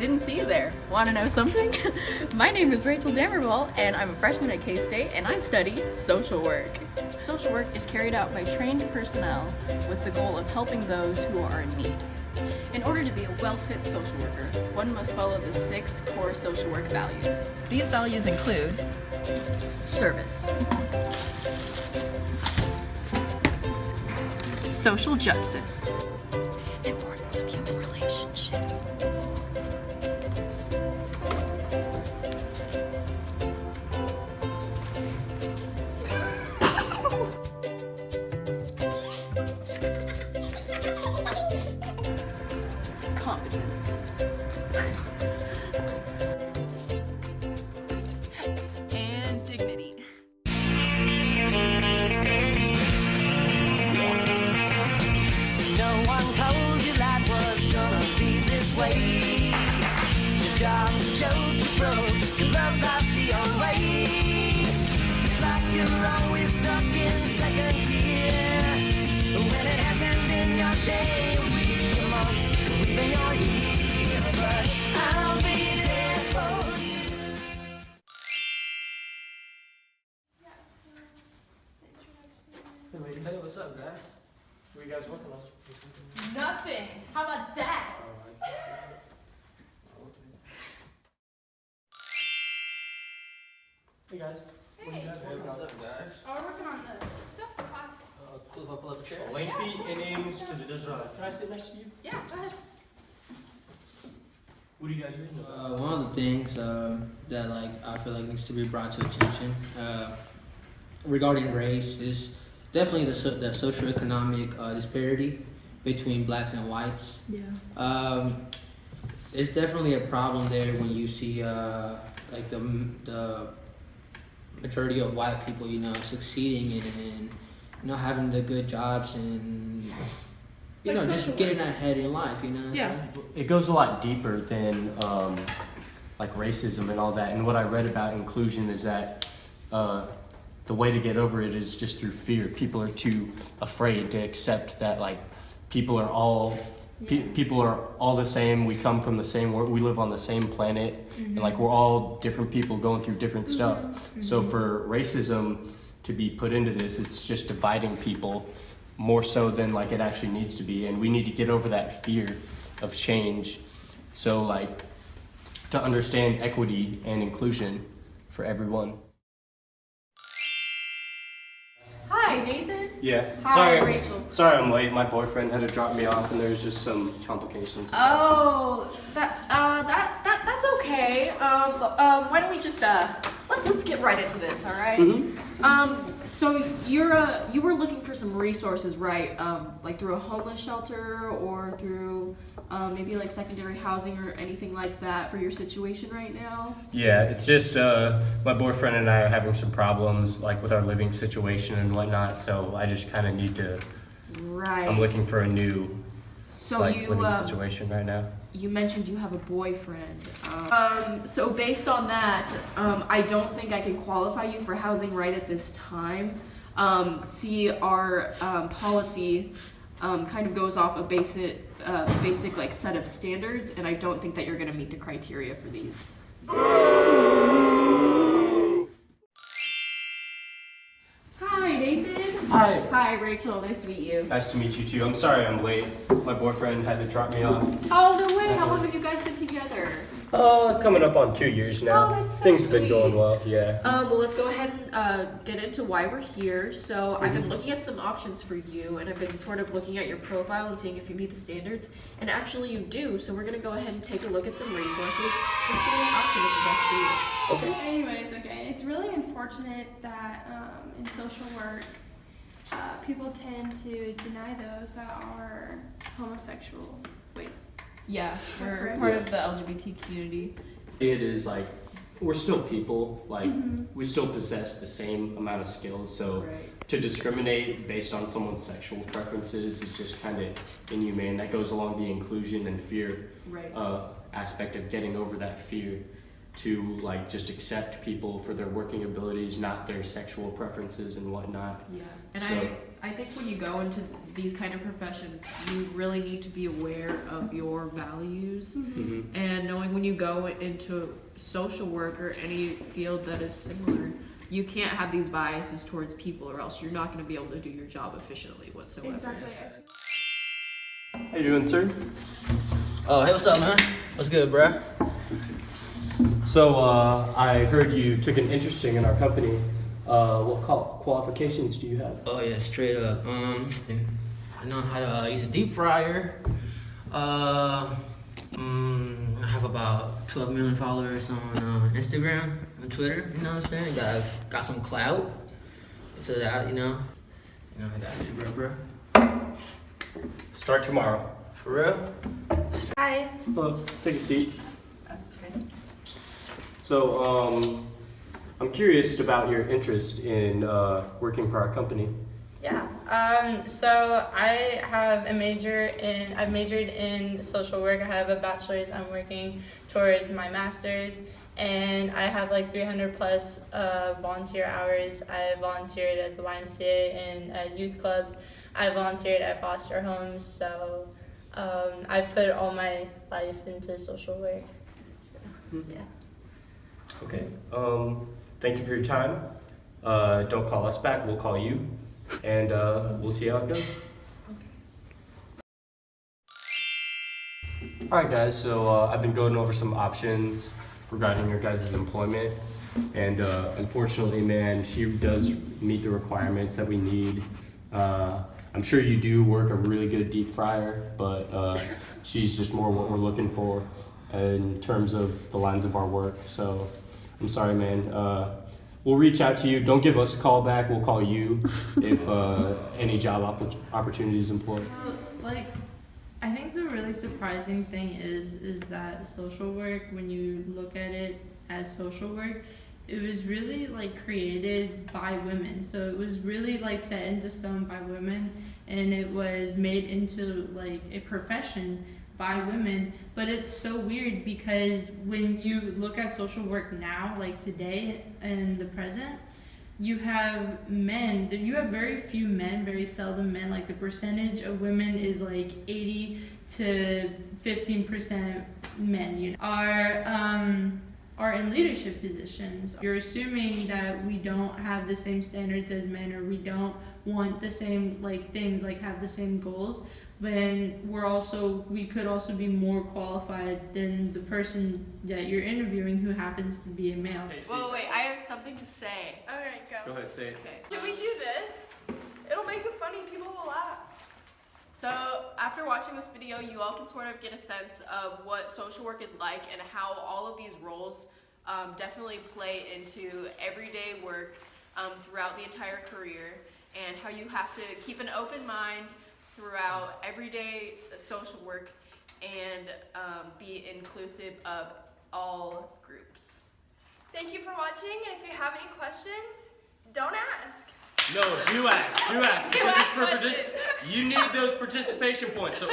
Didn't see you there. Want to know something? My name is Rachel Damerball, and I'm a freshman at K-State, and I study social work. Social work is carried out by trained personnel with the goal of helping those who are in need. In order to be a well-fit social worker, one must follow the 6 core social work values. These values include service, social justice, importance of human relationship, competence, and dignity. No one told you life was gonna be this way. Your job's a joke, you broke, your love life's the old way. It's like you're always stuck in second gear. When it hasn't been your day, a week, a month, or even your year. But I'll be there for you. Hey, what's up, guys? What are you guys working on? Nothing. How about that? Hey, guys. What are you guys Hey, working what's on? up, guys? Oh, we're working on this stuff for class. Cool if I pull up a chair? Lengthy innings to the disrun. Can I sit next to you? Yeah, go ahead. What are you guys reading about? One of the things that I feel like needs to be brought to attention regarding race is definitely the socioeconomic disparity between blacks and whites. Yeah. It's definitely a problem there when you see like the majority of white people, succeeding and having the good jobs and just getting ahead in life. Yeah. It goes a lot deeper than like racism and all that. And what I read about inclusion is that the way to get over it is just through fear. People are too afraid to accept that people are all people are all the same. We come from the same world. We live on the same planet, and we're all different people going through different stuff. So for racism to be put into this, it's just dividing people more so than it actually needs to be. And we need to get over that fear of change. So to understand equity and inclusion for everyone. Hi, Nathan. Yeah. Hi, Rachel. Sorry I'm late. My boyfriend had to drop me off, and there's just some complications. Oh, that's okay. Why don't we just let's get right into this, all right? So you were looking for some resources, right? Through a homeless shelter or through maybe secondary housing or anything like that for your situation right now? Yeah, it's just my boyfriend and I are having some problems with our living situation and whatnot, so I just kind of need to. Right. I'm looking for a new living situation right now. You mentioned you have a boyfriend. So based on that, I don't think I can qualify you for housing right at this time. See, our policy kind of goes off a basic set of standards, and I don't think that you're going to meet the criteria for these. Hi, Nathan. Hi. Hi, Rachel. Nice to meet you. Nice to meet you too. I'm sorry I'm late. My boyfriend had to drop me off. Oh, no way. How long have you guys been together? Coming up on 2 years now. Oh, that's so Things have been sweet. going well, yeah. Well, let's go ahead and get into why we're here. So I've been looking at some options for you, and I've been sort of looking at your profile and seeing if you meet the standards. And actually, you do. So we're gonna go ahead and take a look at some resources and see which option is the best for you. Okay. Anyways, okay, it's really unfortunate that in social work, people tend to deny those that are homosexual. Wait. Yeah, we're Correct. part of the LGBT community. It is we're still people. We still possess the same amount of skills. So Right. to discriminate based on someone's sexual preferences is just kind of inhumane. That goes along the inclusion and fear Right. aspect of getting over that fear to just accept people for their working abilities, not their sexual preferences and whatnot. Yeah, and So- I think when you go into these kind of professions, you really need to be aware of your values and knowing when you go into social work or any field that is similar, you can't have these biases towards people or else you're not going to be able to do your job efficiently whatsoever. Exactly. How you doing, sir? Oh, hey, what's up, man? What's good, bruh? So I heard you took an interest in our company. What qualifications do you have? Oh yeah, straight up. I know how to use a deep fryer. I have about 12 million followers on Instagram and Twitter. You know what I'm saying? Got some clout. So that I got you, bro. Start tomorrow. For real? Hi. Hello, take a seat. So, I'm curious about your interest in working for our company. Yeah. So I've majored in social work. I have a bachelor's. I'm working towards my master's, and I have like 300 plus volunteer hours. I volunteered at the YMCA and at youth clubs. I volunteered at foster homes. So I put all my life into social work. So, yeah. Okay. Thank you for your time. Don't call us back. We'll call you, and we'll see how it goes. All right, guys. So I've been going over some options regarding your guys' employment, and unfortunately, man, she does meet the requirements that we need. I'm sure you do work a really good deep fryer, but she's just more what we're looking for in terms of the lines of our work. So I'm sorry, man. We'll reach out to you. Don't give us a call back. We'll call you if any job opportunity is employed. Like, I think the really surprising thing is that social work, when you look at it as social work, it was really like created by women. So it was really like set into stone by women, and it was made into like a profession by women. But it's so weird because when you look at social work now, like today and the present, you have men, you have very few men, very seldom men. Like the percentage of women is like 80 to 15% men, you know, are in leadership positions. You're assuming that we don't have the same standards as men, or we don't want the same like things, like have the same goals. Then we could also be more qualified than the person that you're interviewing who happens to be a male. Whoa, wait, I have something to say. Alright, Go ahead, say it. Okay. Can we do this? It'll make it funny, people will laugh. So after watching this video, you all can sort of get a sense of what social work is like and how all of these roles definitely play into everyday work throughout the entire career, and how you have to keep an open mind throughout everyday social work and be inclusive of all groups. Thank you for watching, and if you have any questions, don't ask. No, do ask. Do ask questions. You need those participation points. So